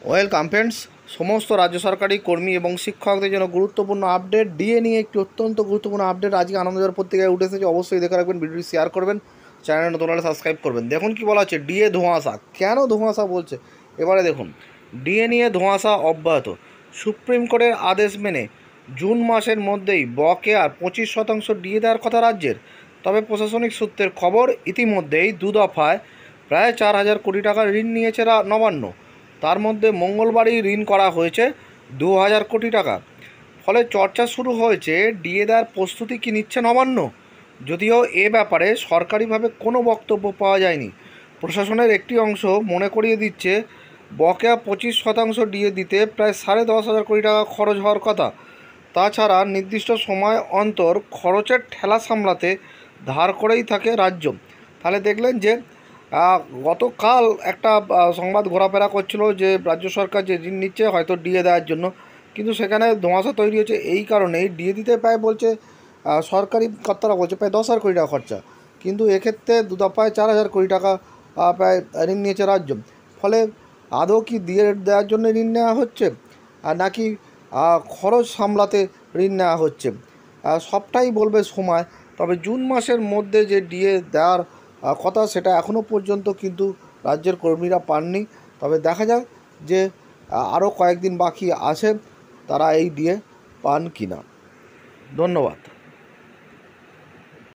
Welcome friends. সমস্ত রাজ্য সরকারি কর্মী এবং শিক্ষকদের জন্য গুরুত্বপূর্ণ আপডেট, ডিএ নিয়ে একটি অত্যন্ত গুরুত্বপূর্ণ আপডেট আজকে আনন্দবাজার পত্রিকায় উঠে এসেছে। অবশ্যই দেখে রাখবেন, ভিডিওটি শেয়ার করবেন, চ্যানেল নতুন হলে সাবস্ক্রাইব করবেন। দেখুন কি বলা হচ্ছে, ডিএ ধোঁয়াশা। কেন ধোঁয়াশা বলছে এবারে দেখুন। ডিএ নিয়ে ধোঁয়াশা অব্যাহত। সুপ্রিম কোর্টের আদেশ মেনে জুন মাসের মধ্যেই বকেয়ার 25% ডিএ দেওয়ার কথা রাজ্যের। তবে প্রশাসনিক সূত্রের খবর, ইতিমধ্যেই দু দফায় প্রায় 4,000 কোটি টাকা ঋণ নিয়েছে নবান্ন। তার মধ্যে মঙ্গলবারই ঋণ করা হয়েছে 2,000 কোটি টাকা। ফলে চর্চা শুরু হয়েছে, ডিএ দেওয়ার প্রস্তুতি কি নিচ্ছে নবান্ন। যদিও এ ব্যাপারে সরকারিভাবে কোনো বক্তব্য পাওয়া যায়নি। প্রশাসনের একটি অংশ মনে করিয়ে দিচ্ছে, বকেয়া 25% ডিএ দিতে প্রায় 10,500 কোটি টাকা খরচ হওয়ার কথা। তাছাড়া নির্দিষ্ট সময় অন্তর খরচের ঠেলা সামলাতে ধার করেই থাকে রাজ্য। তাহলে দেখলেন যে গতকাল একটা সংবাদ ঘোরাফেরা করছিল যে রাজ্য সরকার যে ঋণ নিচ্ছে হয়তো ডিএ দেওয়ার জন্য, কিন্তু সেখানে ধোঁয়াশা তৈরি হচ্ছে এই কারণেই। ডিএ দিতে প্রায় বলছে সরকারি কর্তারা বলছে প্রায় 10,000 কোটি টাকা খরচা, কিন্তু এক্ষেত্রে দু দফায় 4,000 কোটি টাকা প্রায় ঋণ নিয়েছে রাজ্য। ফলে আদৌ কি ডিএ দেওয়ার জন্য ঋণ নেওয়া হচ্ছে আর নাকি খরচ সামলাতে ঋণ নেওয়া হচ্ছে, সবটাই বলবে সময়। তবে জুন মাসের মধ্যে যে ডিএ দেওয়ার কথা, সেটা এখনও পর্যন্ত কিন্তু রাজ্যের কর্মীরা পাননি। তবে দেখা যাক যে আরও কয়েকদিন বাকি আছে, তারা এই ডিএ পান কিনা। ধন্যবাদ।